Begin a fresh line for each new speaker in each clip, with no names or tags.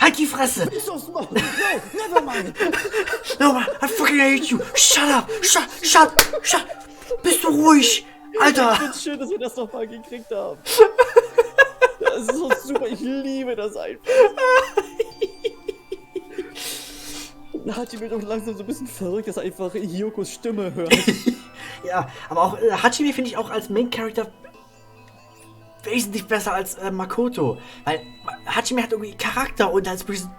Halt die Fresse!
So small. No, never mind.
No, man, I fucking hate you! Shut up! Shut! Bist du ruhig? Alter!
Ich find's schön, dass wir das nochmal gekriegt haben. Das ist so super, ich liebe das einfach. Da hat die mir doch langsam so ein bisschen verrückt, dass er einfach Hyokos Stimme hört.
Ja, aber auch Hachime finde ich auch als Main Character wesentlich besser als Makoto. Weil Hachime hat irgendwie Charakter und halt ein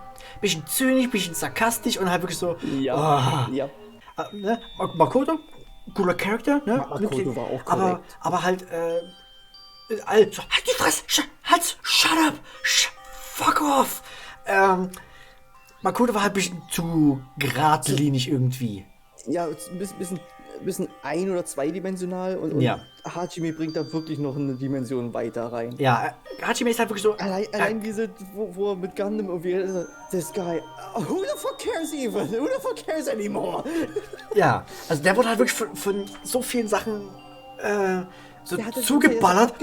bisschen zynisch, ein bisschen sarkastisch und halt wirklich so.
Ja, ja.
Ne? Makoto, cooler Charakter, ne?
Makoto war auch korrekt.
Aber halt, halt die Fresse, shut up, fuck off. Makoto war halt ein bisschen zu geradlinig irgendwie.
Ja, ein bisschen ein- oder zweidimensional und
ja.
Hachime bringt da wirklich noch eine Dimension weiter rein.
Ja, Hachime ist halt wirklich so.
Allein diese, wo er mit Gundam irgendwie, this guy, who the fuck cares even? Who the fuck cares anymore?
Ja, also der wurde halt wirklich von so vielen Sachen so zugeballert,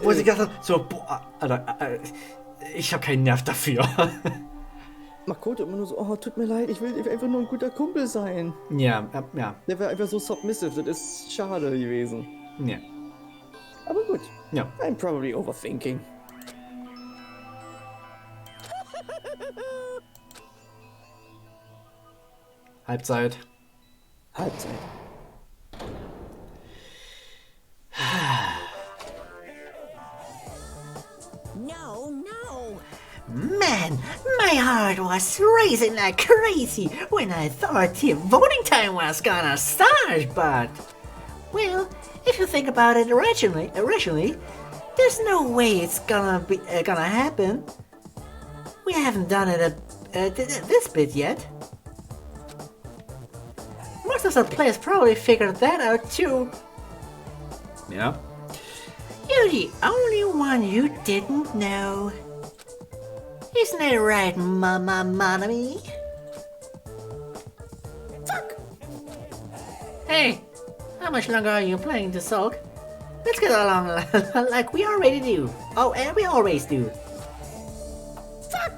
wo sie gedacht hat, so, boah, Alter, ich hab keinen Nerv dafür.
Makoto immer nur so, oh, tut mir leid, ich will einfach nur ein guter Kumpel sein.
Ja.
Der wäre einfach so submissive, das ist schade gewesen.
Ja.
Aber gut.
Ja.
I'm probably overthinking.
Halbzeit.
No.
Man, my heart was racing like crazy when I thought the voting time was gonna start, but... Well, if you think about it rationally, there's no way it's gonna happen. We haven't done it this bit yet. Most of the players probably figured that out too.
Ja.
You're the only one you didn't know. Isn't that right, Manami? Fuck! Hey, how much longer are you planning to sulk? Let's get along like we already do. Oh, and we always do. Fuck!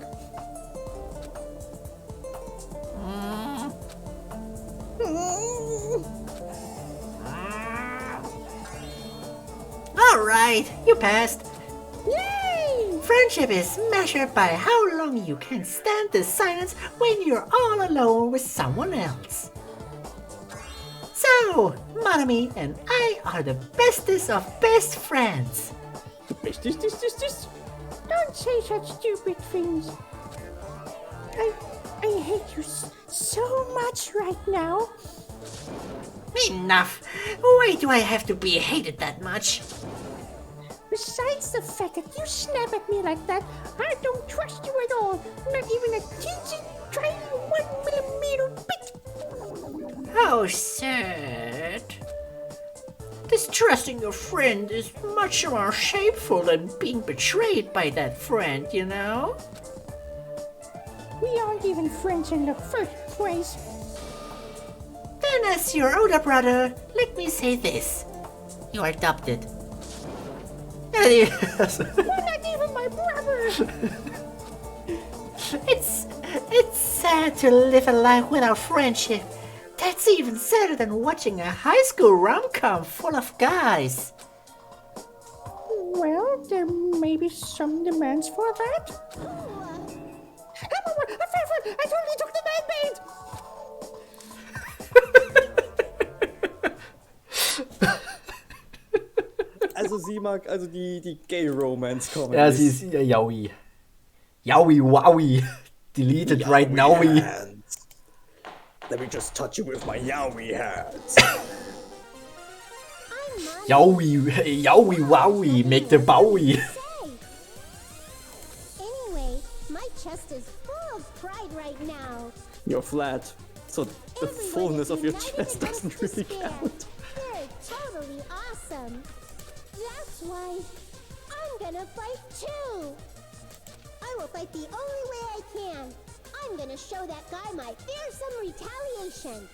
Alright, you passed. Yay! Friendship is measured by how long you can stand the silence when you're all alone with someone else. So, Manami and I are the bestest of best friends.
Don't say such stupid things. I hate you so much right now.
Enough! Why do I have to be hated that much?
Besides the fact that you snap at me like that, I don't trust you at all. Not even a teensy tiny 1 millimeter bit.
How sad. Distrusting your friend is much more shameful than being betrayed by that friend, you know?
We aren't even friends in the first place.
Then as your older brother, let me say this. You are adopted.
You're not even my brother.
It's sad to live a life without friendship. That's even sadder than watching a high school rom-com full of guys.
Well, there may be some demands for that. I totally took the man-bait!
Also sie mag also die Gay-Romance-Comedies.
Ja, sie ist Yaoi. Yaoi, wowie. Deleted right now.
Hands. Let me just touch you with my yaoi hands.
Yaoi, wowie. Make the bowie.
Anyway, my chest is full of pride right now.
You're flat, so the
Everyone
fullness
is
of your
united
chest
against
doesn't really
despair.
count.
They're totally awesome. That's why I'm gonna fight too. I will fight the only way I can. I'm gonna show that guy my fearsome retaliation.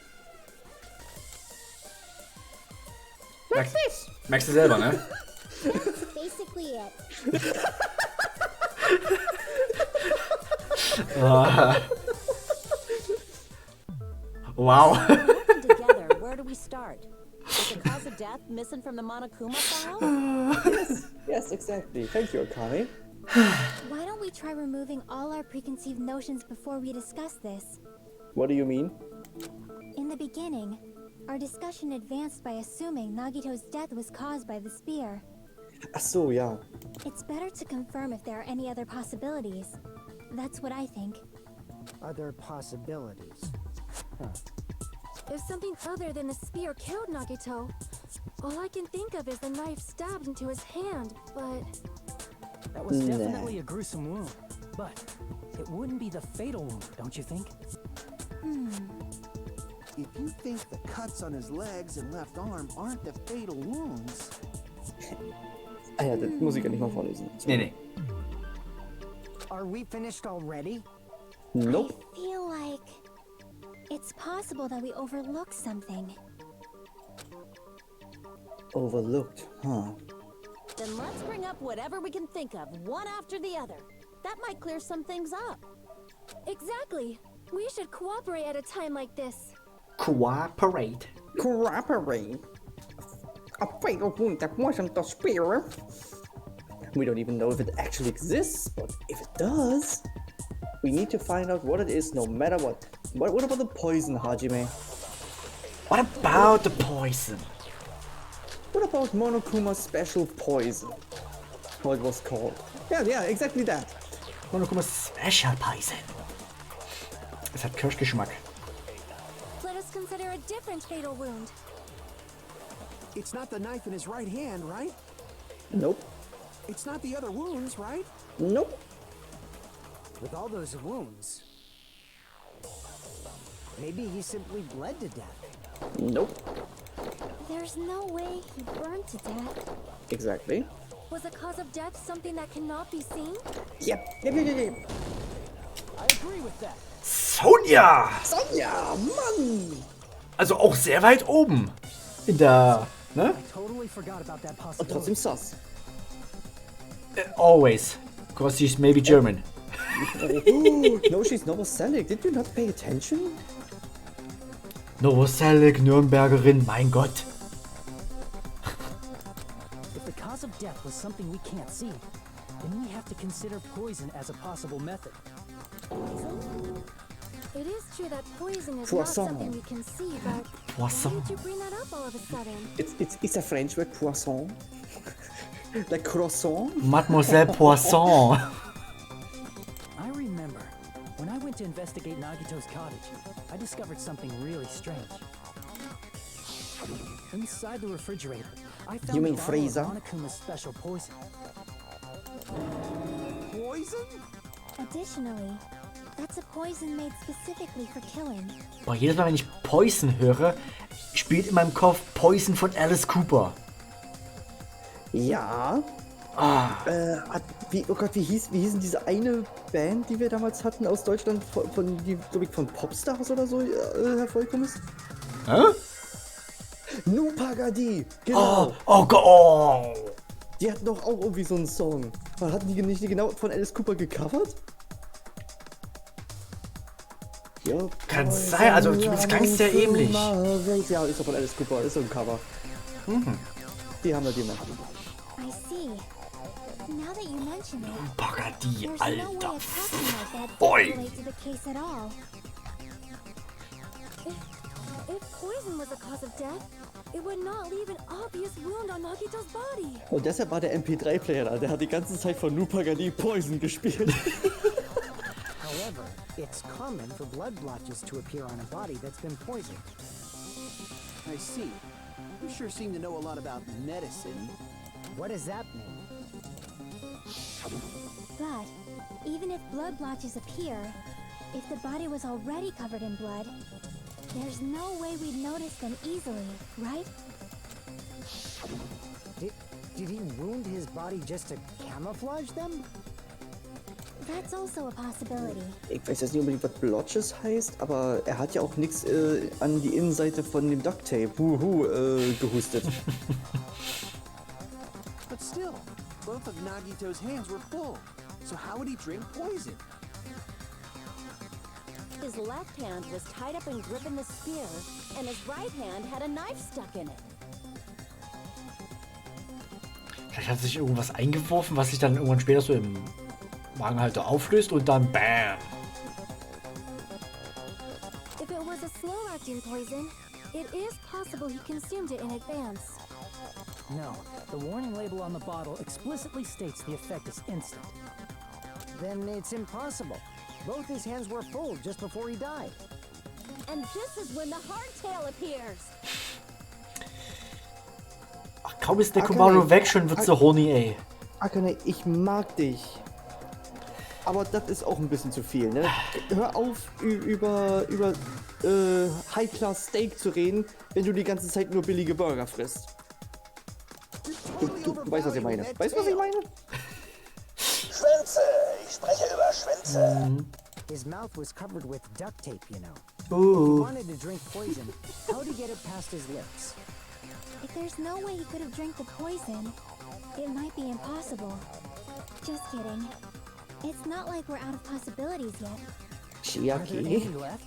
Like this.
Merkst du selber, ne?
That's basically it.
Wow.
Working together, where do we start? Is the cause of death missing from the Monokuma file?
Yes, exactly. Thank you, Akane.
Why don't we try removing all our preconceived notions before we discuss this?
What do you mean?
In the beginning, our discussion advanced by assuming Nagito's death was caused by the spear.
Ach so, ja.
It's better to confirm if there are any other possibilities. That's what I think.
Other possibilities.
If something other than the spear killed Nagito, all I can think of is the knife stabbed into his hand, but...
That was definitely a gruesome wound, but it wouldn't be the fatal wound, don't you think?
If you think the cuts on his legs and left arm aren't the fatal wounds...
Ah ja, das muss ich ja nicht mal vorlesen.
Nee.
Are we finished already?
Nope.
I feel like it's possible that we overlooked something.
Overlooked, huh?
Then let's bring up whatever we can think of, one after the other. That might clear some things up.
Exactly. We should cooperate at a time like this.
Cooperate.
Cooperate. A fatal wound that wasn't the spear. We don't even know if it actually exists, but if it does, we need to find out what it is no matter what. What about the poison, Hajime?
What about the poison?
What about Monokuma's special poison? How it was called. Yeah, exactly that.
Monokuma Special Poison. Es hat Kirschgeschmack.
Let us consider a different fatal wound.
It's not the knife in his right hand, right?
Nope.
It's not the other wounds, right?
Nope.
With all those wounds, maybe he simply bled to death.
Nope.
There's no way he burned to death.
Exactly.
Was the cause of death something that cannot be seen?
Yep.
I agree with that.
Sonja!
Sonja, Mann!
Also auch sehr weit oben. In der, ne?
I totally forgot about that
Und trotzdem
possibility.
sass.
Always. Because she's maybe German.
No, she's Novoselic. Did you not pay attention?
Novoselic, Nürnbergerin, mein Gott.
If the cause of death was something we can't see, then we have to consider poison as a possible method.
It is true that poison is
Poisson.
not something we can see, but
Poisson.
why did you bring that up all of a sudden?
It's a French word, poisson. Like croissant.
Mademoiselle Poisson.
I remember when I went to investigate Nagito's cottage, I discovered something really strange. Inside the refrigerator, I found
You mean
a bottle
freezer?
of Monokuma's special poison.
Poison?
Additionally, that's a poison made specifically for killing.
Boah, jedes Mal, wenn ich Poison höre, spielt in meinem Kopf Poison von Alice Cooper.
Ja. Oh Gott, wie hießen diese eine Band, die wir damals hatten aus Deutschland, die, glaube ich, von Popstars oder so hervorgekommen ist?
Hä?
Nu Pagadi! Genau!
Oh Gott, oh.
Die hatten doch auch irgendwie so einen Song. Hatten die nicht genau von Alice Cooper gecovert? Ja,
Kann sein, also das klang sehr ähnlich.
Ja, ist doch von Alice Cooper, ist so ein Cover. Die haben wir gemacht.
I see. Now that you mention it,
Pagadi,
there's no way
Alter.
a pattern like that
Oi.
doesn't relate to the case at all.
If poison was the cause of death, it would not leave an obvious wound on Nagito's body.
Und deshalb war der MP3-Player da, der hat die ganze Zeit von Nu Pagadi Poison gespielt.
However, it's common for blood blotches to appear on a body that's been poisoned.
I see. You sure seem to know a lot about medicine.
What does that mean?
But even if blood blotches appear, if the body was already covered in blood, there's no way we'd notice them easily, right?
Did he wound his body just to camouflage them?
That's also a possibility.
Ich weiß jetzt nicht unbedingt, was Blotches heißt, aber er hat ja auch nichts an die Innenseite von dem Ducktape gehustet.
But still, both of Nagito's hands were full. So how would he drink poison?
His left hand was tied up and gripping the spear, and his right hand had a knife stuck in it.
Vielleicht hat sich irgendwas eingeworfen, was sich dann irgendwann später so im Magenhalter auflöst und dann BAM!
If it was a slow-acting poison, it is possible he consumed it in advance.
No, the warning label on the bottle explicitly states the effect is instant.
Then it's impossible. Both his hands were full just before he died.
And this is when the hardtail appears.
Ach, kaum ist der Kumaro weg, schon wird so horny, ey.
Akane, ich mag dich. Aber das ist auch ein bisschen zu viel, ne? Hör auf, über High-Class Steak zu reden, wenn du die ganze Zeit nur billige Burger frisst. Du weißt, was ich meine. Weißt du, was ich meine?
Schwänze! Ich spreche über Schwänze.
His mouth was covered with duct tape, you know.
Ooh.
He wanted to drink poison. How'd he get it past his lips?
If there's no way he could have drank the poison, it might be impossible. Just kidding. It's not like we're out of possibilities yet.
Are there any left?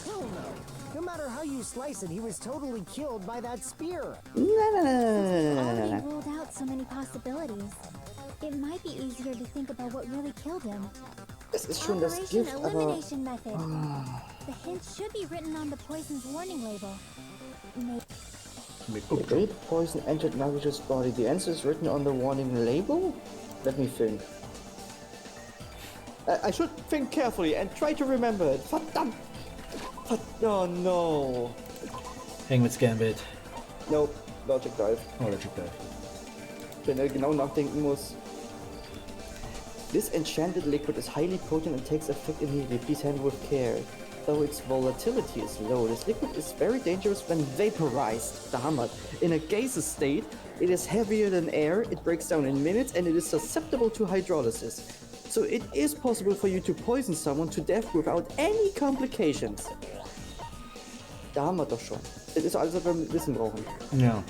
Hell no. No matter how you slice it, he was totally killed by that spear.
Already ruled out so many possibilities. It might be easier to think about what really killed him.
Es ist schon das
Operation
Gift, aber...
Elimination Method. The hint should be written on the poison's warning label.
The great poison entered Nagito's body. The answer is written on the warning label? Let me think. I should think carefully and try to remember it. Verdammt! Oh no!
Hängen mit Gambit.
Nope, Logic Dive.
Oh, Logic Dive.
Wenn er genau nachdenken muss. This enchanted liquid is highly potent and takes effect immediately. Please handle with care. Though its volatility is low, this liquid is very dangerous when vaporized. Damn. In a gaseous state, it is heavier than air, it breaks down in minutes, and it is susceptible to hydrolysis. So it is possible for you to poison someone to death without any complications. Da haben wir doch schon. Das ist alles, was wir wissen brauchen.
Ja.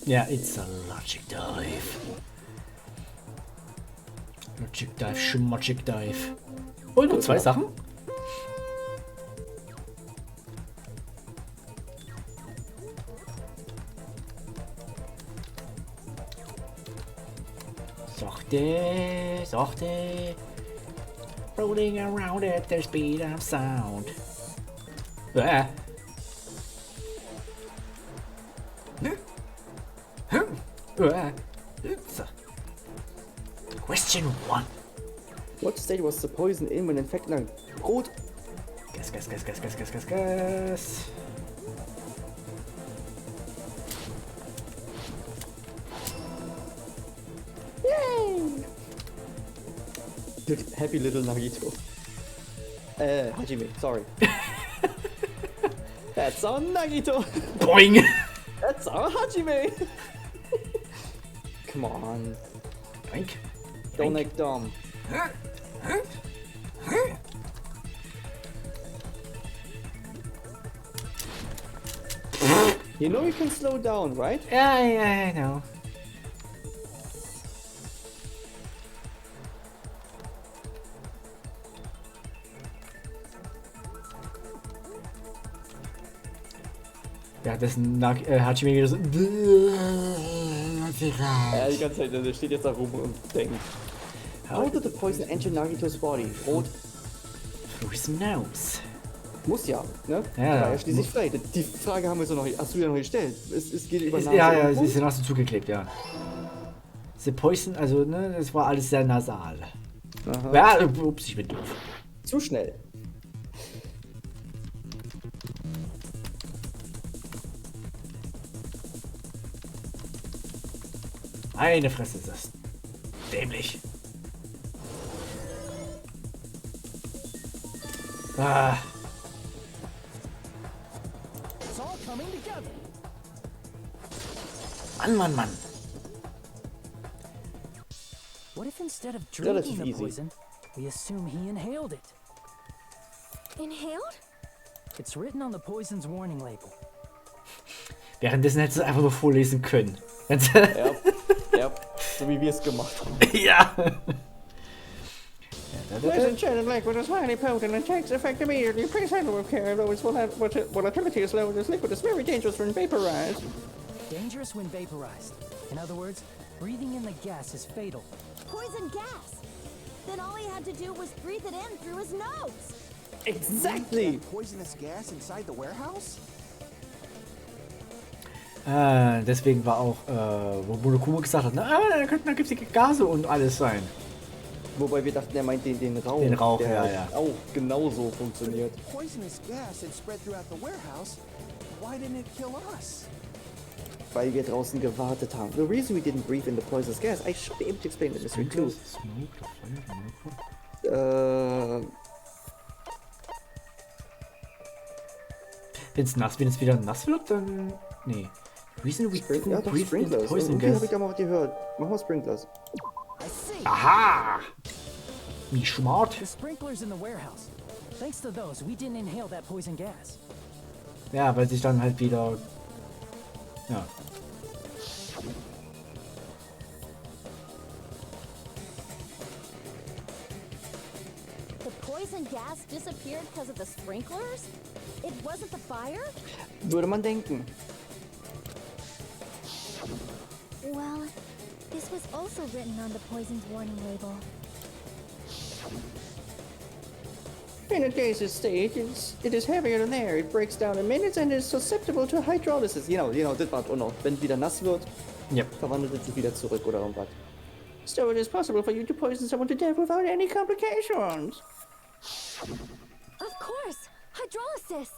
Ja, it's a Logic Dive. Logic Dive, Schmogic Dive. Und noch zwei Sachen. Sachte. Rolling around at the speed of sound. Question 1.
What state was the poison in when infected? Rot.
Guess.
Yay! Happy little Nagito. Hajime, sorry. That's our Nagito.
Boing!
That's our Hajime. Come on.
Boink.
Don't act dumb. You know you can slow down, right?
Yeah, I know. Ja, dessen Hajime wieder so.
Ja, die ganze Zeit, der steht jetzt da rum und denkt. How did the poison enter Nagito's body? Rot.
Through his nose.
Muss ja, ne?
Ja,
war ja schließlich frei. Die Frage haben wir so noch, hast du ja noch gestellt. Es geht über Nase.
Ja, sie ist ja Nase zugeklebt, ja. The Poison, also, ne, das war alles sehr nasal.
Aha.
Ja, ups, ich bin doof.
Zu schnell.
Eine Fresse ist das. Dämlich. Ah.
It's all coming together.
Mann.
What if instead of drinking the
easy.
poison, we assume he inhaled it?
Inhaled?
It's written on the poison's warning label.
Währenddessen hättest du es einfach nur vorlesen können.
Ja. So wie wir es gemacht haben.
Ja.
This enchanted liquid is highly potent and takes effect immediately. Please handle with care, though its volatility is low. This liquid is very dangerous when vaporized.
Dangerous when vaporized. In other words, breathing in the gas is fatal.
Poison gas. Then all he had to do was breathe it in through his nose.
Exactly.
Poisonous gas inside the warehouse?
Deswegen war auch, wo Monokuma gesagt hat, da könnten da giftige Gase und alles sein.
Wobei wir dachten, er meint den Rauch.
Den Rauch,
der
ja.
auch genauso funktioniert.
Poisonous gas had spread throughout the warehouse. Why didn't it kill us?
Weil wir draußen gewartet haben. The reason we didn't breathe in the poisonous gas, I should be able to explain the mystery too.
Wenn es wieder nass wird, dann... Nee. Reason we didn't breathe in the poison
Okay,
gas.
hab ich da mal was gehört. Mach mal Sprinklers.
Aha! Wie smart.
The sprinklers in the warehouse. Thanks to those, we didn't inhale that poison gas.
Ja, weil sich dann halt wieder... Ja.
The poison gas disappeared because of the sprinklers? It wasn't the fire?
Würde man denken.
Well, this was also written on the poison's warning label.
In a gaseous state, it is heavier than air. It breaks down in minutes and is susceptible to hydrolysis. Genau, das war auch noch. Wenn es wieder nass wird, verwandelt es sich wieder zurück oder irgendwas. So it is possible for you to poison someone to death without any complications.
Of course! Hydrolysis!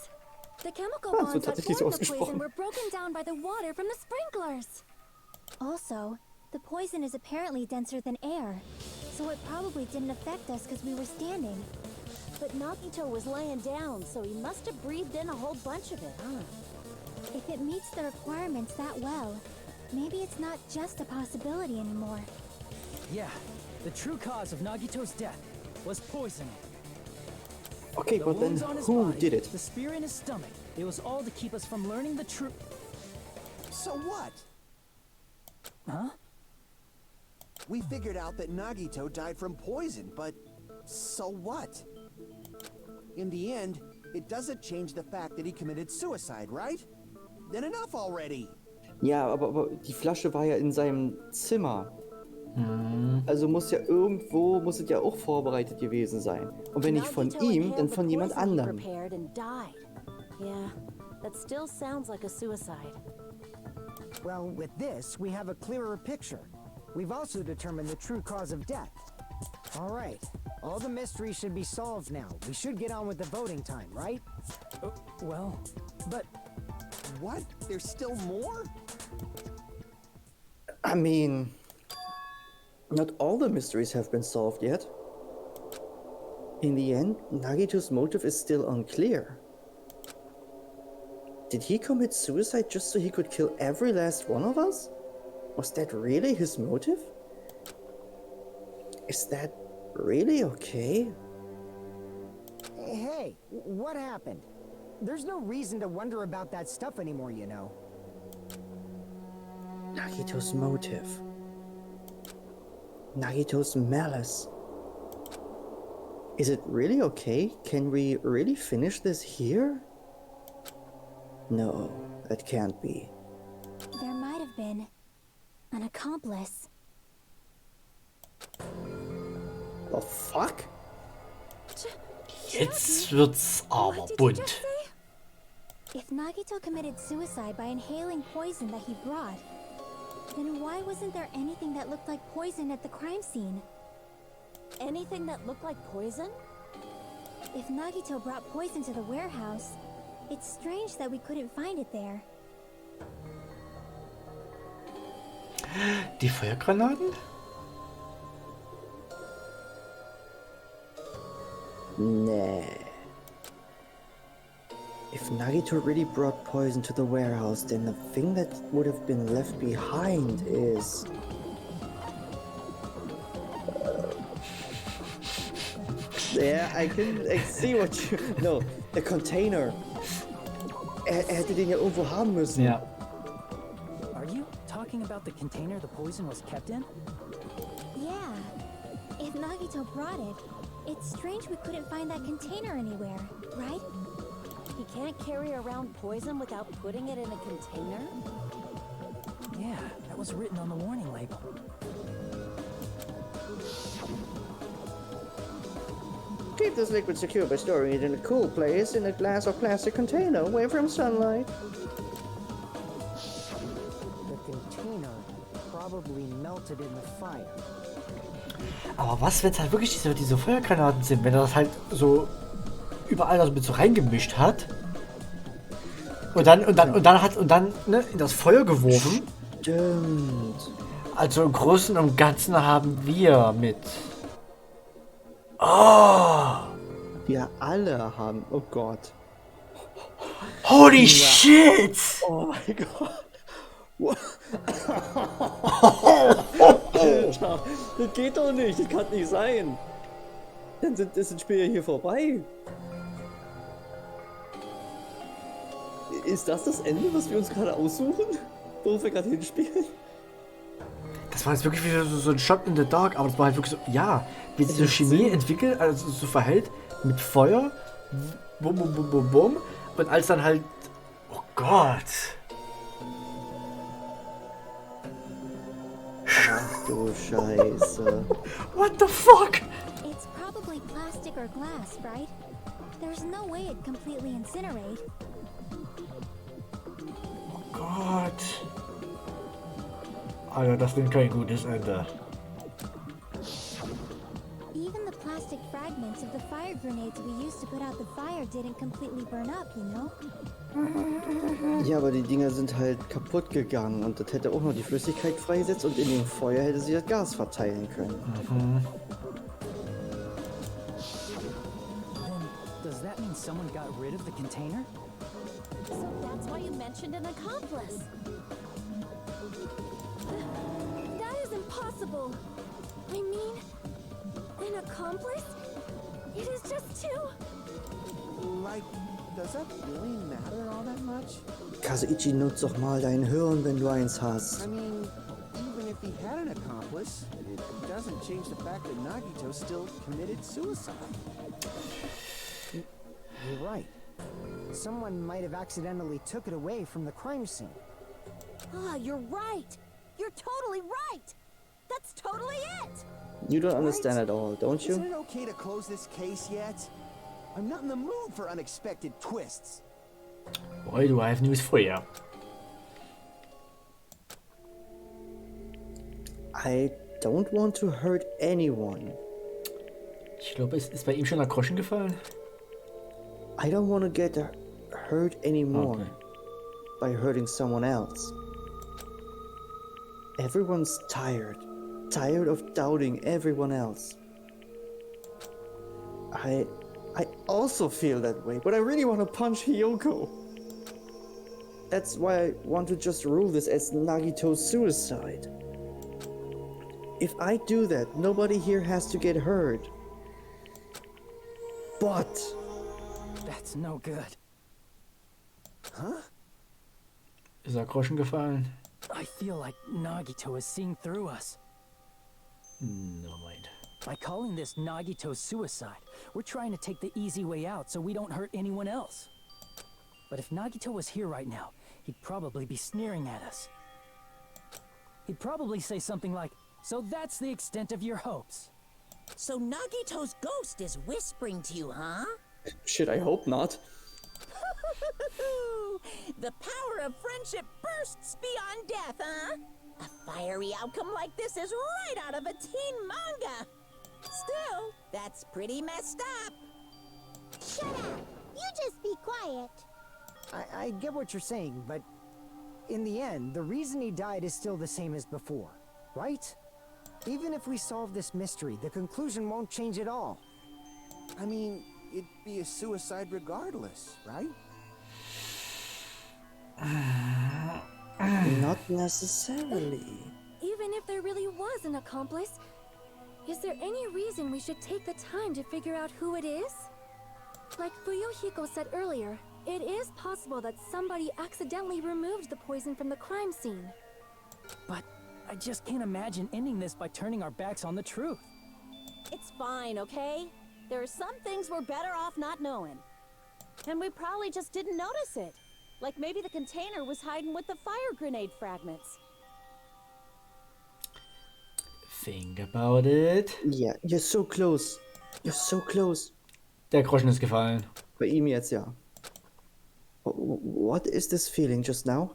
The chemical
Ah, so
bonds that
tatsächlich so
formed the poison
ausgesprochen.
were broken down by the water from the sprinklers. Also, the poison is apparently denser than air, so it probably didn't affect us because we were standing.
But Nagito was laying down, so he must have breathed in a whole bunch of it, huh?
If it meets the requirements that well, maybe it's not just a possibility anymore.
Yeah, the true cause of Nagito's death was poison.
Okay,
The
but then
wounds on his
who
body,
did it?
The spear in his stomach. It was all to keep us from learning the truth.
So what?
Huh?
We figured out that Nagito died from poison, but so what? In the end, it doesn't change the fact that he committed suicide, right? Then enough already.
Ja, aber die Flasche war ja in seinem Zimmer. Also muss ja irgendwo, muss es ja auch vorbereitet gewesen sein. Und wenn nicht von
Nagito
ihm,
inhaled
dann
the
von jemand
poison he
anderem.
prepared and died. Yeah, that still sounds like a suicide.
Well, with this, we have a clearer picture. We've also determined the true cause of death. All right, all the mysteries should be solved now. We should get on with the voting time, right?
Well, but...
What? There's still more?
I mean, not all the mysteries have been solved yet. In the end, Nagito's motive is still unclear. Did he commit suicide just so he could kill every last one of us? Was that really his motive? Is that really okay?
Hey, what happened? There's no reason to wonder about that stuff anymore, you know.
Nagito's motive. Nagito's malice. Is it really okay? Can we really finish this here? No, that can't be.
There might have been an accomplice.
The fuck?
Jetzt wird's aber bunt.
If Nagito committed suicide by inhaling poison that he brought, then why wasn't there anything that looked like poison at the crime scene?
Anything that looked like poison?
If Nagito brought poison to the warehouse, it's strange that we couldn't find it there.
Die Feuergranaten?
Nah. If Nagito really brought poison to the warehouse, then the thing that would have been left behind is... Yeah, I see what you... No, the container. Er hätte den ja irgendwo haben müssen.
Ja.
Are you talking about about the container the poison was kept in?
Yeah. If Nagito brought it, it's strange we couldn't find that container anywhere, right?
He can't carry around poison without putting it in a container?
Yeah, that was written on the warning label.
Keep this liquid secure by storing it in a cool place in a glass or plastic container away from sunlight.
The container probably melted in the fire.
Aber was, wenn es halt wirklich diese Feuergranaten sind, wenn er das halt so überall so mit so reingemischt hat und dann ne, in das Feuer geworfen.
Stimmt.
Also im Großen und Ganzen haben wir mit. Oh!
Wir alle haben. Oh Gott.
Holy shit!
Oh mein Gott. Alter, das geht doch nicht. Das kann nicht sein. Dann ist das Spiel ja hier vorbei. Ist das das Ende, was wir uns gerade aussuchen? Wo wir gerade hinspielen?
Das war jetzt wirklich wieder so ein Shot in the Dark, aber das war halt wirklich so, ja, wie sich so Chemie entwickelt, also so verhält mit Feuer, bum, bum, bum, bum, bum, und als dann halt, oh Gott.
Ach du Scheiße.
What the fuck?
It's probably plastic or glass, right? There's no way it'd completely incinerate.
Oh Gott. Alter, das wird kein gutes Ende.
Even the plastic fragments of the fire grenades we used to put out the fire didn't completely burn up, you know?
Ja, aber die Dinger sind halt kaputt gegangen und das hätte auch noch die Flüssigkeit freigesetzt und in dem Feuer hätte sie das Gas verteilen können.
Then, does that mean someone got rid of the container?
So that's why you mentioned an accomplice.
That is impossible. I mean, an accomplice? It is just two.
Like, does that really matter all that much?
Kazuichi, nutz doch mal dein Hirn, wenn du eins hast.
I mean, even if he had an accomplice, it doesn't change the fact that Nagito still committed suicide.
You're right. Someone might have accidentally took it away from the crime scene.
Ah, you're right. You're totally right. That's totally it.
You don't understand at all, don't you?
Isn't it okay to close this case yet? I'm not in the mood for unexpected twists.
Boy, do I have news for you.
I don't want to hurt anyone.
Ich glaube, es ist bei ihm schon der Groschen gefallen.
I don't want to get hurt anymore by hurting someone else. Everyone's tired of doubting everyone else. I also feel that way, but I really want to punch Hiyoko. That's why I want to just rule this as Nagito's suicide. If I do that, nobody here has to get hurt. But
That's no good.
Huh?
Ist der Groschen gefallen?
I feel like Nagito is seeing through us.
Never mind.
By calling this Nagito's suicide, we're trying to take the easy way out so we don't hurt anyone else. But if Nagito was here right now, he'd probably be sneering at us. He'd probably say something like, "So that's the extent of your hopes."
So Nagito's ghost is whispering to you, huh?
shit, I hope not.
The power of friendship bursts beyond death, huh? A fiery outcome like this is right out of a teen manga. Still, that's pretty messed up.
Shut up! You just be quiet.
I get what you're saying, but in the end, the reason he died is still the same as before, right? Even if we solve this mystery, the conclusion won't change at all.
I mean, it'd be a suicide regardless, right?
Not necessarily.
Even if there really was an accomplice, is there any reason we should take the time to figure out who it is? Like Fuyuhiko said earlier, it is possible that somebody accidentally removed the poison from the crime scene.
But I just can't imagine ending this by turning our backs on the truth.
It's fine, okay? There are some things we're better off not knowing. And we probably just didn't notice it. Like maybe the container was hiding with the fire grenade fragments.
Think about it.
Yeah, you're so close. You're so close.
Der Groschen ist gefallen.
Bei ihm jetzt, ja. What is this feeling just now?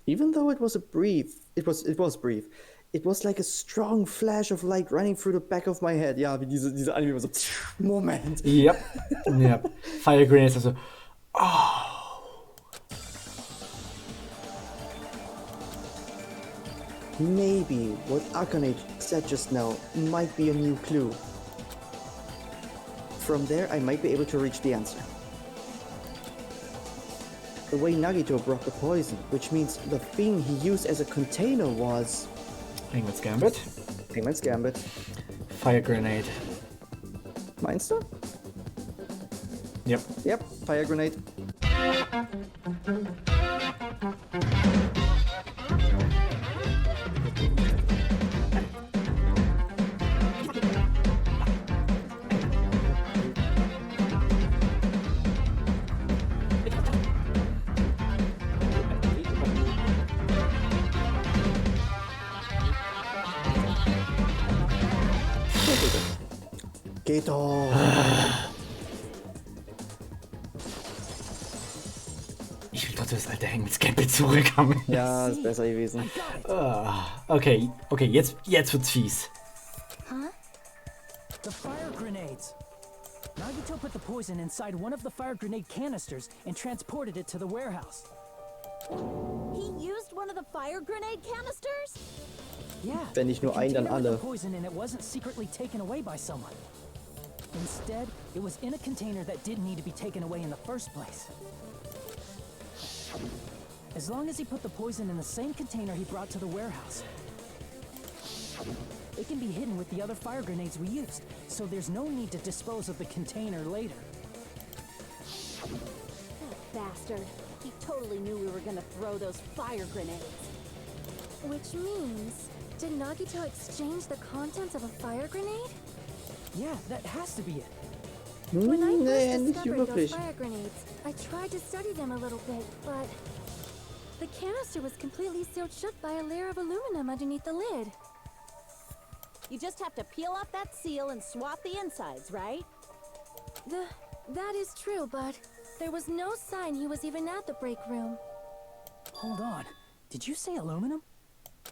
Even though it was brief. It was like a strong flash of light running through the back of my head. Ja, wie diese Anime so. Moment.
Yep. Yep. Fire Grenades, also. Oh.
Maybe what Akane said just now might be a new clue. From there, I might be able to reach the answer. The way Nagito brought the poison, which means the thing he used as a container was...
Penguin's Gambit.
Penguin's Gambit.
Fire Grenade.
Meinst du?
Yep.
Yep, Fire Grenade. Geht doch!
Ich will trotzdem das alte Penguin's Gambit zurückhaben.
Ja, ist besser gewesen.
Okay, jetzt wird's fies.
Huh? The fire grenades! Nagito put the poison inside one of the fire grenade canisters and transported it to the warehouse.
He used one of the fire grenade canisters?
Yeah.
Wenn nicht nur ein, dann alle.
Poison and it wasn't secretly taken away by someone. Instead, it was in a container that didn't need to be taken away in the first place. As long as he put the poison in the same container he brought to the warehouse, it can be hidden with the other fire grenades we used, so there's no need to dispose of the container later.
That bastard. He totally knew we were gonna throw those fire grenades.
Which means, did Nagito exchange the contents of a fire grenade?
Yeah, that has to be it.
When I
Nee,
first
nicht
discovered those
wirklich.
fire grenades, I tried to study them a little bit, but the canister was completely sealed shut by a layer of aluminum underneath the lid.
You just have to peel off that seal and swap the insides, right?
That is true, but there was no sign he was even at the break room.
Hold on. Did you say aluminum?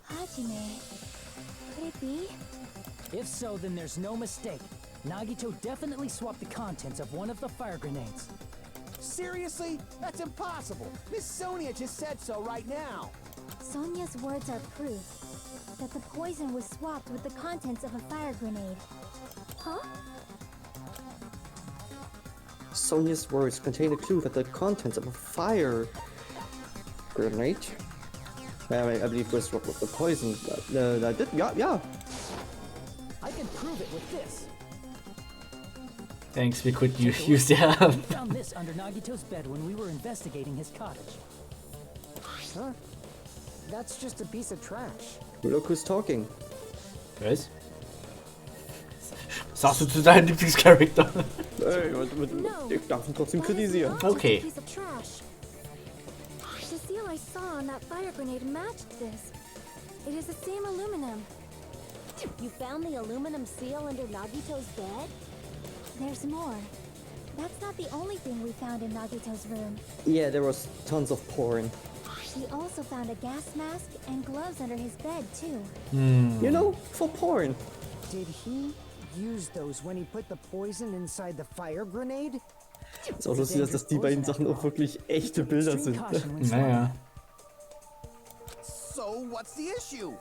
Hajime, could it be?
If so, then there's no mistake. Nagito definitely swapped the contents of one of the fire grenades.
Seriously? That's impossible. Miss Sonia just said so right now.
Sonia's words are proof that the poison was swapped with the contents of a fire grenade. Huh?
Sonia's words contain a clue that the contents of a fire grenade. I believe was what the poison. Yeah.
I can prove it with this.
Thanks, we could use the help.
We found this under Nagito's bed when we were investigating his cottage.
Huh? That's just a piece of trash.
Look who's talking.
Was? Sagst du zu deinem Lieblingscharakter?
Ey, ich darf ihn trotzdem kritisieren.
Okay.
Piece of trash. The seal I saw on that fire grenade matched this. It is the same aluminum.
You found the aluminum seal under Nagito's bed?
There's more. That's not the only thing we found in Nagito's room.
Yeah, there was tons of porn.
We also found a gas mask and gloves under his bed, too.
You know, for porn.
Did he use those when he put the poison inside the fire grenade?
Ist auch lustig, dass die beiden Sachen auch wirklich echte Bilder sind.
Naja.
So what's the issue?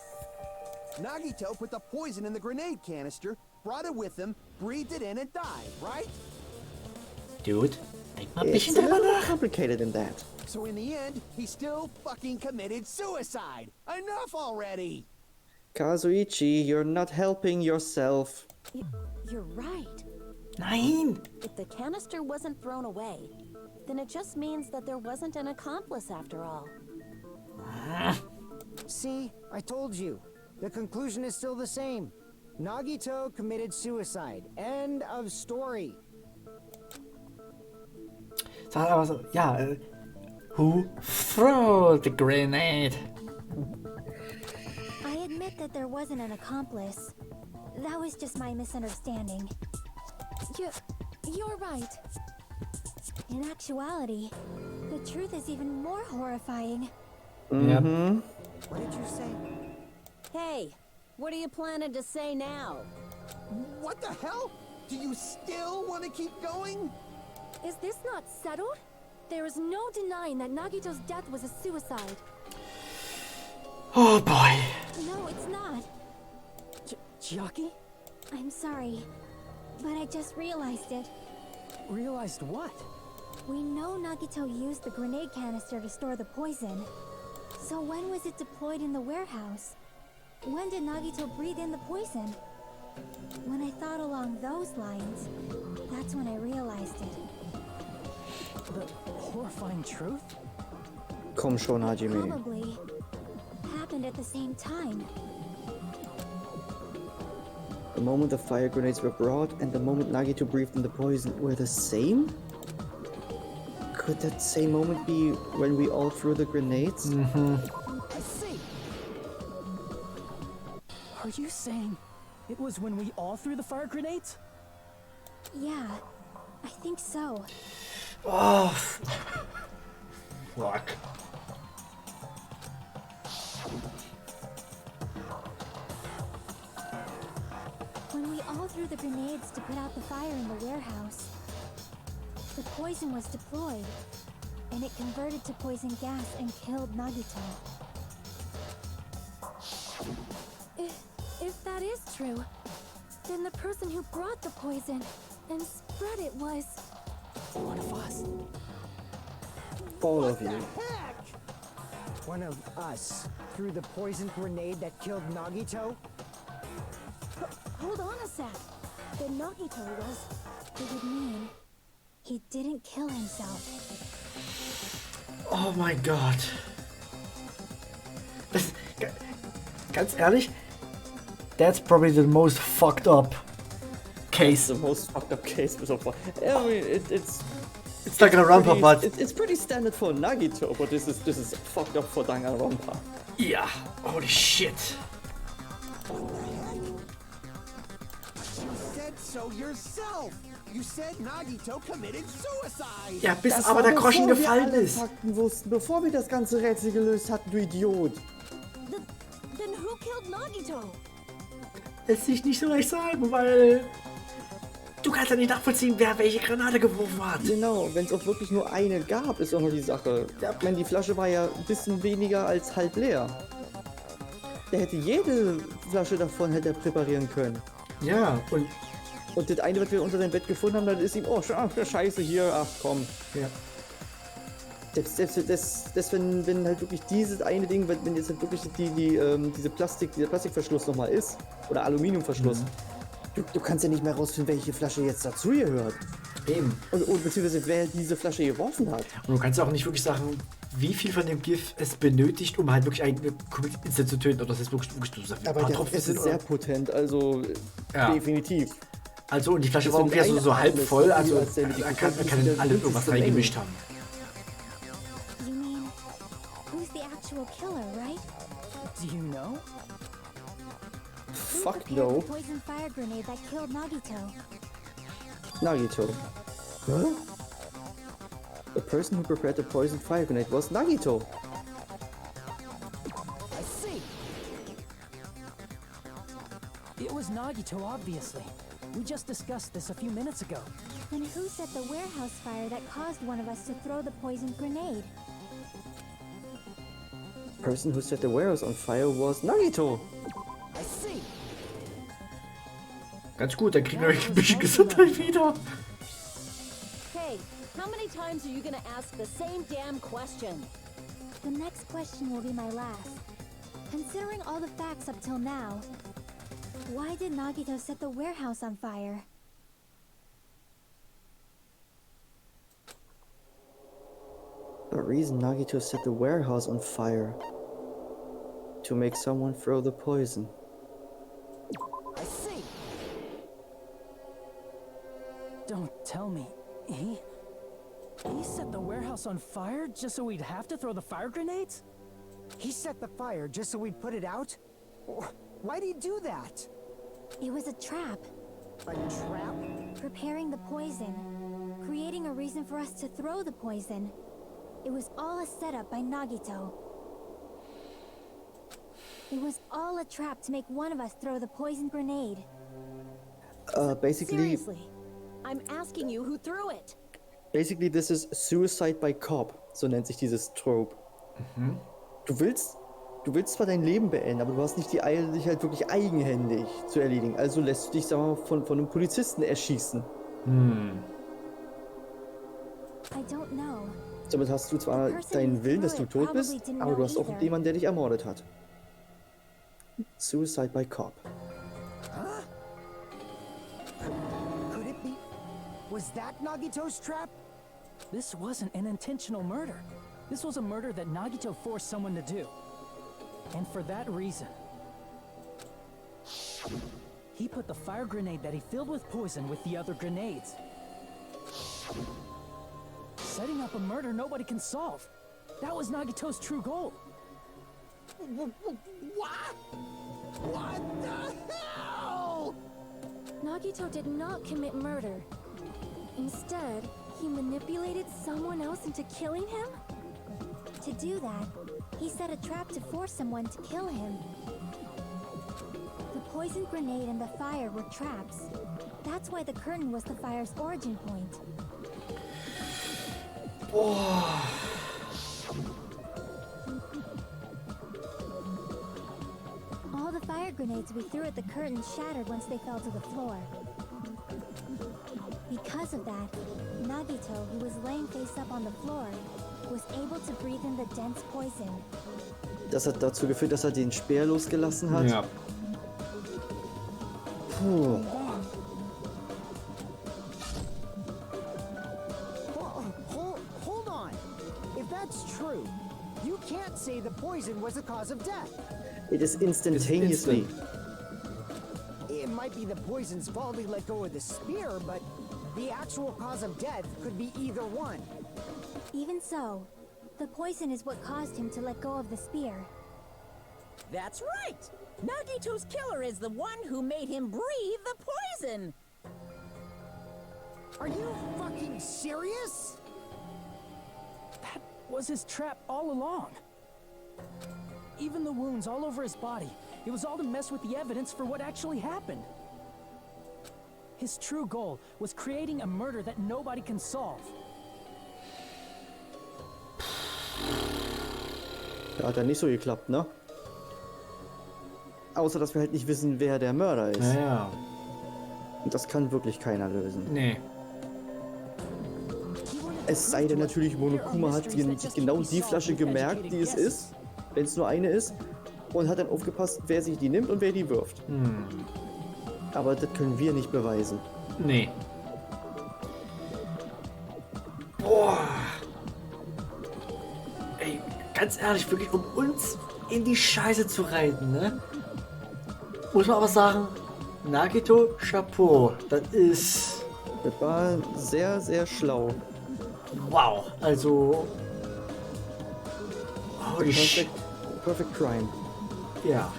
Nagito put the poison in the grenade canister, brought it with him, breathed it in and died, right?
Dude, denk mal ein
It's
bisschen
a
drüber
little more
nach.
complicated than that.
So in the end, he still fucking committed suicide. Enough already!
Kazuichi, you're not helping yourself.
You're right.
Nein!
If the canister wasn't thrown away, then it just means that there wasn't an accomplice after all.
See, I told you. The conclusion is still the same. Nagito committed suicide. End of story.
Sag aber so, ja, who threw the grenade?
I admit that there wasn't an accomplice. That was just my misunderstanding. You're right. In actuality, the truth is even more horrifying.
Mhm.
What did you say?
Hey, what are you planning to say now?
What the hell? Do you still want to keep going?
Is this not settled? There is no denying that Nagito's death was a suicide.
Oh boy.
No, it's not.
Chiaki?
I'm sorry, but I just realized it.
Realized what?
We know Nagito used the grenade canister to store the poison. So when was it deployed in the warehouse? When did Nagito breathe in the poison? When I thought along those lines, that's when I realized it.
The horrifying truth?
Komm schon, Hajime.
Probably happened at the same time.
The moment the fire grenades were brought and the moment Nagito breathed in the poison were the same? Could that same moment be when we all threw the grenades?
I see. Are you saying it was when we all threw the fire grenades?
Yeah, I think so.
Oh. Fuck.
When we all threw the grenades to put out the fire in the warehouse, the poison was deployed, and it converted to poison gas and killed Nagito. If that is true, then the person who brought the poison and spread it was
One of us.
All of you.
One of us threw the poison grenade that killed Nagito?
Hold on a sec. The Nagito was... It would mean he didn't kill himself.
Oh mein Gott. Das, ganz ehrlich, that's probably the most fucked up case.
The most fucked up case so far. I mean, it's
Danganronpa, but
it's pretty standard for Nagito, but this is fucked up for Danganronpa.
yeah, holy shit.
You said so yourself. You said Nagito committed suicide.
Ja, bis
Das
aber
war
der Groschen
bevor wir
gefallen
alle
ist.
Fakten wussten, bevor wir das ganze Rätsel gelöst hatten, du Idiot.
Then who killed Nagito?
Lässt sich nicht so leicht sagen, weil du kannst ja nicht nachvollziehen, wer welche Granate geworfen hat.
Genau, wenn es auch wirklich nur eine gab, ist auch noch die Sache. Ja, ich meine, die Flasche war ja ein bisschen weniger als halb leer. Der hätte jede Flasche davon hätte er präparieren können.
Ja,
Und das eine, was wir unter seinem Bett gefunden haben, dann ist ihm, oh, scheiße, hier, ach komm.
ja.
Selbst wenn halt wirklich dieses eine Ding, wenn jetzt halt wirklich dieser Plastikverschluss nochmal ist, oder Aluminiumverschluss, du kannst ja nicht mehr rausfinden, welche Flasche jetzt dazu gehört.
Eben.
Und beziehungsweise wer diese Flasche geworfen hat.
Und du kannst auch nicht wirklich sagen, wie viel von dem Gift es benötigt, um halt wirklich einen Instant zu töten. Oder das ist wirklich so ein
Aber
paar
der
Tropfen
ist
sind.
sehr
Oder?
potent, also
Ja.
definitiv.
Also, und die Flasche
Das
war
sind
ungefähr so halb
alles,
voll,
was
also
die erzählen, die
da kann
Geschichten
alle
sind
irgendwas
winzigste
reingemischt haben.
You mean, who's the actual killer, right?
Do you know?
Who
Fuck
prepared
no.
the poison fire grenade that killed Nagito?
Nagito. Huh? The person who prepared the poisoned fire grenade was Nagito.
I see. It was Nagito, obviously. We just discussed this a few minutes ago.
Then who set the warehouse fire that caused one of us to throw the poisoned grenade?
The person who set the warehouse on fire was Nagito.
I see.
Ganz gut, dann kriegen wir ein bisschen Gesundheit wieder.
Hey, how many times are you gonna ask the same damn question?
The next question will be my last. Considering all the facts up till now, why did Nagito set the warehouse on fire?
The reason Nagito set the warehouse on fire. To make someone throw the poison.
I see.
Don't tell me. He set the warehouse on fire just so we'd have to throw the fire grenades?
He set the fire just so we'd put it out? Why'd he do that?
It was a trap.
A trap?
Preparing the poison. Creating a reason for us to throw the poison. It was all a setup by Nagito. It was all a trap to make one of us throw the poison grenade.
Basically...
Seriously, I'm asking you who threw it.
Basically, this is Suicide by Cop. So nennt sich dieses Trope. Du willst zwar dein Leben beenden, aber du hast nicht die Eile, dich halt wirklich eigenhändig zu erledigen. Also lässt du dich, sagen wir mal, von einem Polizisten erschießen.
I don't know.
Somit hast du zwar deinen Willen, dass du tot bist, aber du hast auch jemanden, der dich ermordet hat. Suicide by Cop.
Huh? Could it be? Was that Nagito's trap?
This wasn't an intentional murder. This was a murder that Nagito forced someone to do. And for that reason, he put the fire grenade that he filled with poison with the other grenades. Setting up a murder nobody can solve. That was Nagito's true goal.
What? What the hell?
Nagito did not commit murder. Instead, he manipulated someone else into killing him? To do that, he set a trap to force someone to kill him. The poison grenade and the fire were traps. That's why the curtain was the fire's origin point. All the fire grenades we threw at the curtain shattered once they fell to the floor. Because of that, Nagito, who was laying face up on the floor, was able to breathe in the dense poison.
Das hat dazu geführt, dass er den Speer losgelassen hat.
Ja.
Puh.
Hold on. If that's true, you can't say the poison was the cause of death.
It is instantaneously.
It might be the poison's fault he let go of the spear, but the actual cause of death could be either one.
Even so, the poison is what caused him to let go of the spear.
That's right! Nagito's killer is the one who made him breathe the poison!
Are you fucking serious?
That was his trap all along. Even the wounds all over his body, it was all to mess with the evidence for what actually happened. His true goal was creating a murder that nobody can solve.
Ja, hat ja nicht so geklappt, ne? Außer, dass wir halt nicht wissen, wer der Mörder ist.
Naja.
Und das kann wirklich keiner lösen.
Nee.
Es sei denn natürlich, Monokuma hat sich genau die Flasche gemerkt, die es ist, wenn es nur eine ist, und hat dann aufgepasst, wer sich die nimmt und wer die wirft. Aber das können wir nicht beweisen.
Nee. Boah. Ey, ganz ehrlich, wirklich, um uns in die Scheiße zu reiten, ne? Muss man aber sagen, Nagito, Chapeau. Das ist...
Das war sehr, sehr schlau.
Wow, also... Holy shit.
Perfect crime.
Ja.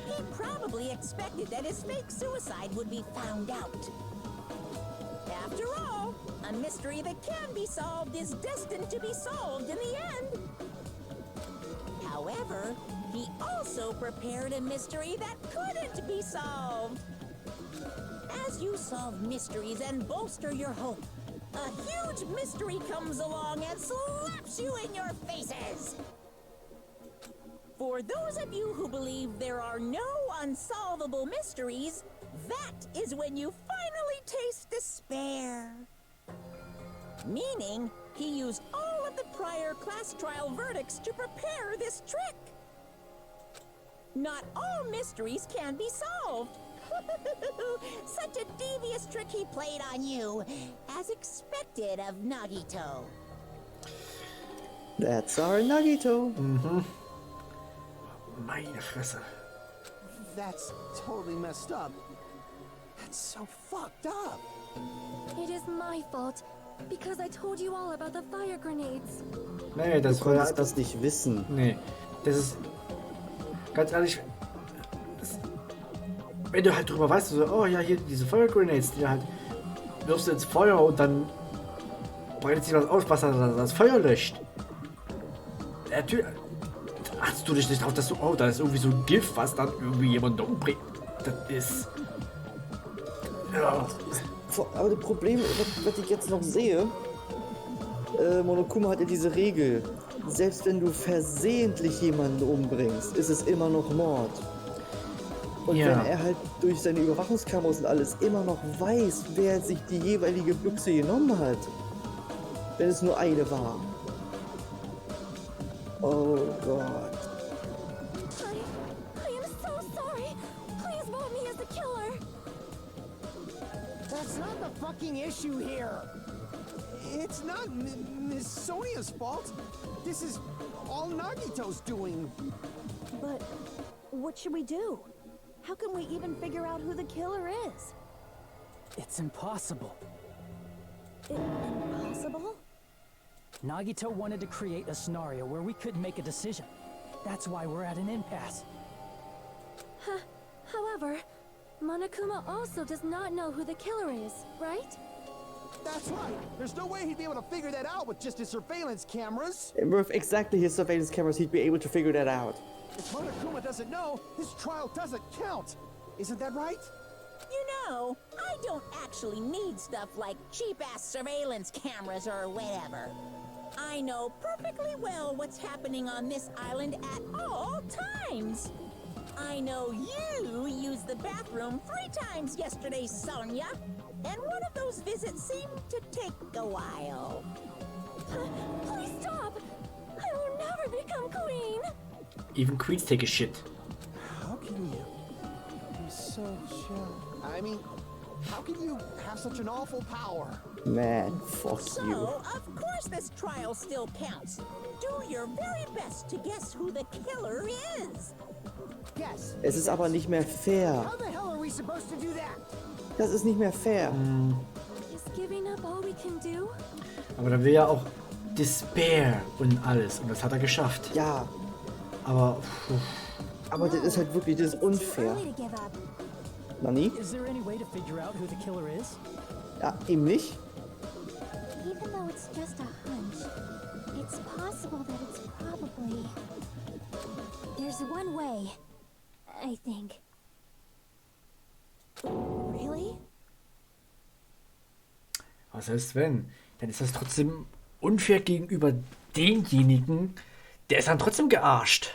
He probably expected that his fake suicide would be found out. After all, a mystery that can be solved is destined to be solved in the end. However, he also prepared a mystery that couldn't be solved. As you solve mysteries and bolster your hope, a huge mystery comes along and slaps you in your faces. For those of you who believe there are no unsolvable mysteries, that is when you finally taste despair. Meaning, he used all of the prior class trial verdicts to prepare this trick. Not all mysteries can be solved. Such a devious trick he played on you, as expected of Nagito.
That's our Nagito.
Meine Fresse.
That's totally messed up. That's so fucked up.
It is my fault. Because I told you all about the fire grenades.
Nee, das
Du
war
konntest das nicht wissen.
Nee, das ist. Ganz ehrlich. Wenn du halt drüber weißt, so, oh ja, hier diese Feuergrenades, die halt wirfst du ins Feuer und dann brennt sich was aus, was das Feuer löscht. Natürlich. Achtest du dich nicht drauf, dass du, oh, da ist irgendwie so ein Gift, was dann irgendwie jemanden umbringt. Das ist. Ja.
Aber das Problem, was ich jetzt noch sehe, Monokuma hat ja diese Regel. Selbst wenn du versehentlich jemanden umbringst, ist es immer noch Mord. Und
Ja.
wenn er halt durch seine Überwachungskameras und alles immer noch weiß, wer sich die jeweilige Büchse genommen hat, wenn es nur eine war. Oh Gott.
I am so sorry. Please vote me as the killer.
That's not the fucking issue here.
It's not Miss Sonia's fault. This is all Nagito's doing.
But what should we do? How can we even figure out who the killer is?
It's impossible.
Impossible?
Nagito wanted to create a scenario where we couldn't make a decision. That's why we're at an impasse.
However, Monokuma also does not know who the killer is, right?
That's right. There's no way he'd be able to figure that out with just his surveillance cameras.
With exactly his surveillance cameras, he'd be able to figure that out.
If Monokuma doesn't know, his trial doesn't count. Isn't that right?
You know, I don't actually need stuff like cheap-ass surveillance cameras or whatever. I know perfectly well what's happening on this island at all times. I know you used the bathroom 3 times yesterday, Sonia. And one of those visits seemed to take a while.
Please stop! I will never become queen!
Even queens take a shit.
How can you be so sure? I mean, how can you have such an awful power?
Man, fuck
So,
you.
of course this trial still counts. Do your very best to guess who the killer is.
Yes.
Es ist aber nicht mehr fair.
How the hell are we supposed to do that?
Das ist nicht mehr fair.
Is giving up all we can do?
Aber da will ja auch Despair und alles. Und das hat er geschafft.
Ja,
Aber.
aber das ist halt wirklich, das ist unfair.
Early to give up.
Nani?
Is there any way to figure out who the killer is?
Ja, ihm nicht.
Even though it's just a hunch, it's possible that it's probably... There's one way, I think.
Really?
Was heißt wenn? Dann ist das trotzdem unfair gegenüber denjenigen, der ist dann trotzdem gearscht.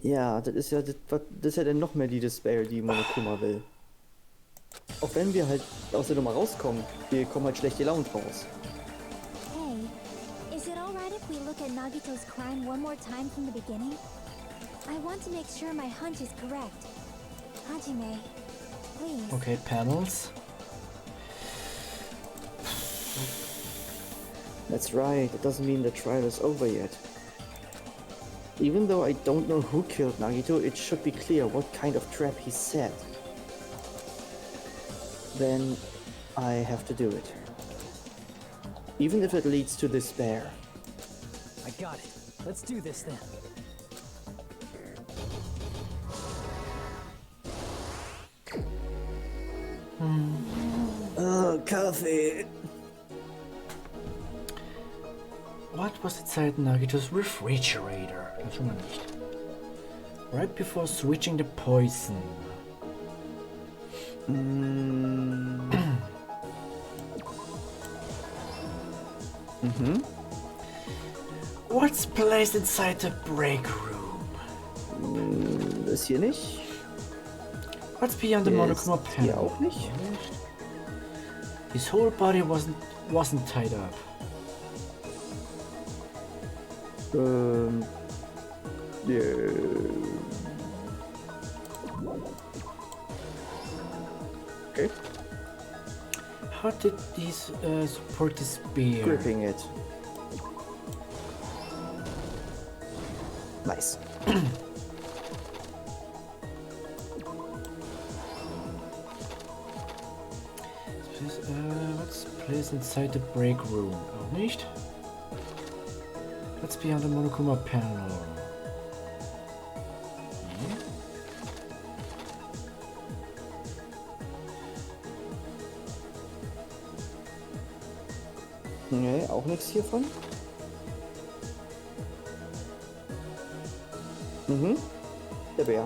Ja, das ist ja dann noch mehr die Despair, die Monokuma will. Auch wenn wir halt aus der Nummer rauskommen, wir kommen halt schlecht gelaunt raus.
Hey, is it alright if we look at Nagito's crime one more time from the beginning? I want to make sure my hunch is correct. Hajime, please.
Okay, Panels.
That's right, it doesn't mean the trial is over yet. Even though I don't know who killed Nagito, it should be clear what kind of trap he set. Then I have to do it. Even if it leads to despair.
I got it. Let's do this then.
Oh, coffee.
What was inside Nagito's refrigerator? Das schon mal nicht. Right before switching the poison. What's placed inside the break room?
Das hier nicht.
What's beyond the Monokuma
Hier
panel?
auch nicht.
His whole body wasn't tied up.
Okay.
How did these support the spear?
Gripping it. Nice.
Let's place inside the break room. Auch nicht. Let's be on the Monokuma panel.
Nee, auch nichts hiervon. Mhm. Der Bär.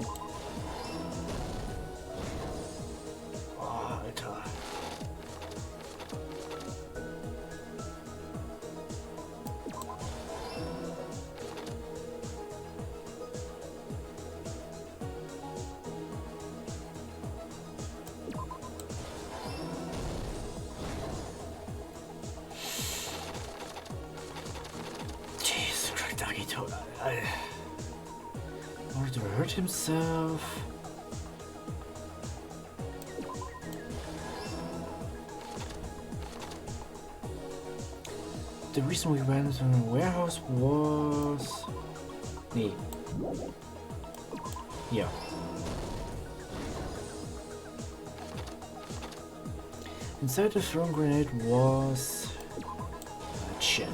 Oh, Alter. Jesus Christ, Nagito. Or to hurt himself. The reason we went to the warehouse was... Nee. Yeah. Inside the thrown grenade was... shit.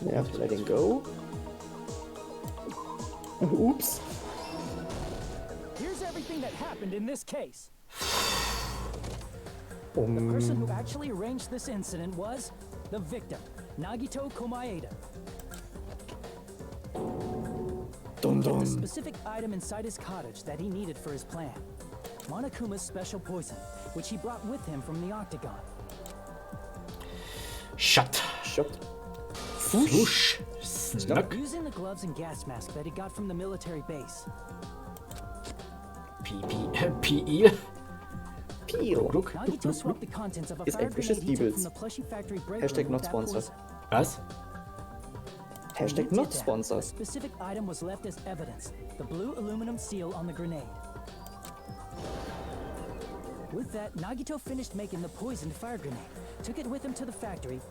We have to let him go. Oops.
Here's everything that happened in this case. The person who actually arranged this incident was the victim, Nagito Komaeda.
Dun
The
dun.
specific item inside his cottage that he needed for his plan. Monokuma's special poison, which he brought with him from the Octagon.
Shut.
Shut.
Whoosh. Snuck.
Using the gloves and gas mask that he got from the military base.
P.E.
Peel.
Nagito swapped the contents of a
Ist
fire
ein frisches
grenade he took from
Diebels.
the plushy factory break
Hashtag
room
not
with that
sponsored.
poison.
Was?
When
Hashtag
he
not
did that,
sponsored.
a specific item was left as evidence, the blue aluminum seal on the grenade. With that, Nagito finished making the poisoned fire grenade, took it with him to the factory,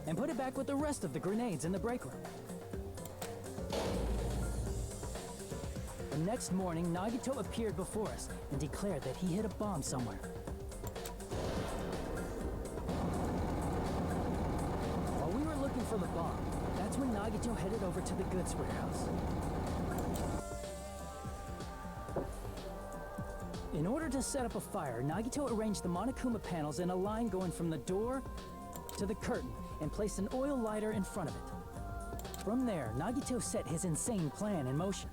and put it back with the rest of the grenades in the break room. The next morning, Nagito appeared before us and declared that he hid a bomb somewhere. While we were looking for the bomb, that's when Nagito headed over to the goods warehouse. In order to set up a fire, Nagito arranged the Monokuma panels in a line going from the door to the curtain and placed an oil lighter in front of it. From there, Nagito set his insane plan in motion.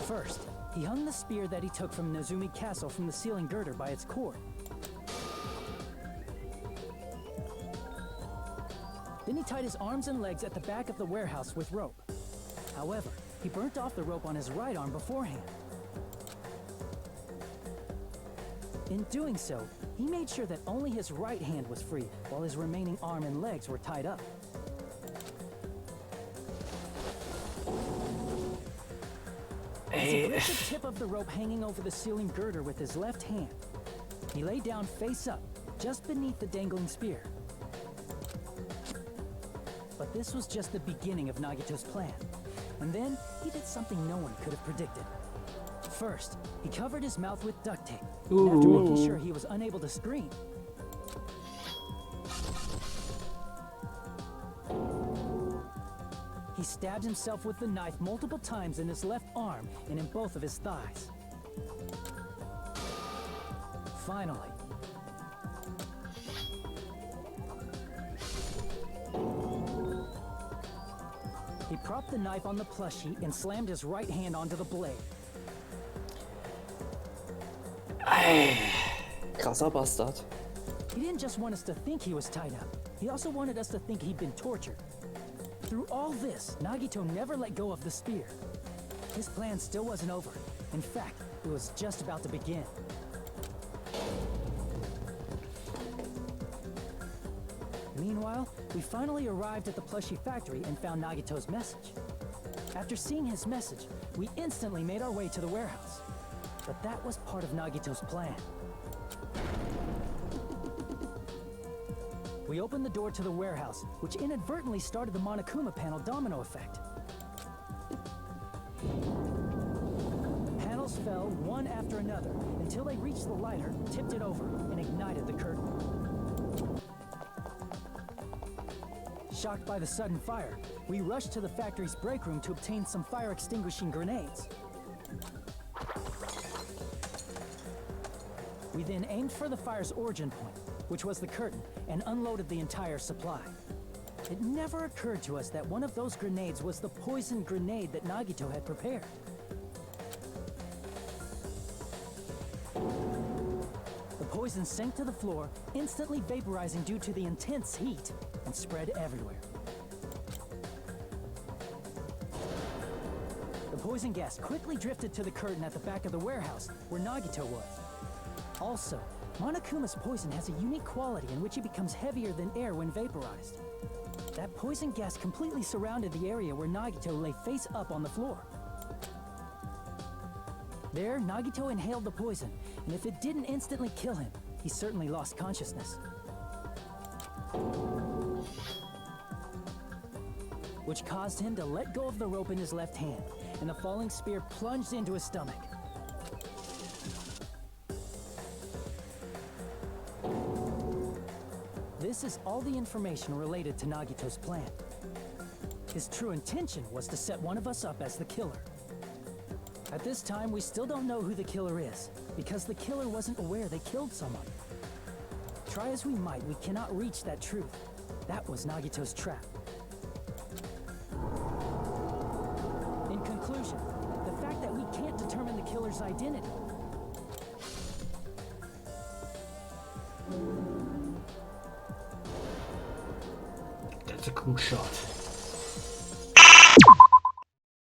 First, he hung the spear that he took from Nezumi Castle from the ceiling girder by its cord. Then he tied his arms and legs at the back of the warehouse with rope. However, he burnt off the rope on his right arm beforehand. In doing so, he made sure that only his right hand was free, while his remaining arm and legs were tied up. As he gripped the tip of the rope hanging over the ceiling girder with his left hand, he lay down face up, just beneath the dangling spear. But this was just the beginning of Nagito's plan. And then, he did something no one could have predicted. First, he covered his mouth with duct tape, and after making sure he was unable to scream, he stabbed himself with the knife multiple times in his left arm and in both of his thighs. Finally, he propped the knife on the plushie and slammed his right hand onto the blade.
Krasser Bastard.
He didn't just want us to think he was tied up. He also wanted us to think he'd been tortured. Through all this, Nagito never let go of the spear. His plan still wasn't over. In fact, it was just about to begin. Meanwhile, we finally arrived at the plushie factory and found Nagito's message. After seeing his message, we instantly made our way to the warehouse. But that was part of Nagito's plan. We opened the door to the warehouse, which inadvertently started the Monokuma panel domino effect. Panels fell one after another until they reached the lighter, tipped it over, and ignited the curtain. Shocked by the sudden fire, we rushed to the factory's break room to obtain some fire-extinguishing grenades. We then aimed for the fire's origin point, which was the curtain, and unloaded the entire supply. It never occurred to us that one of those grenades was the poison grenade that Nagito had prepared. The poison sank to the floor, instantly vaporizing due to the intense heat, and spread everywhere. The poison gas quickly drifted to the curtain at the back of the warehouse, where Nagito was. Also, Monokuma's poison has a unique quality in which it becomes heavier than air when vaporized. That poison gas completely surrounded the area where Nagito lay face up on the floor. There, Nagito inhaled the poison, and if it didn't instantly kill him, he certainly lost consciousness. Which caused him to let go of the rope in his left hand, and the falling spear plunged into his stomach. This is all the information related to Nagito's plan. His true intention was to set one of us up as the killer. At this time, we still don't know who the killer is, because the killer wasn't aware they killed someone. Try as we might, we cannot reach that truth. That was Nagito's trap. In conclusion, the fact that we can't determine the killer's identity.
That's a cool shot.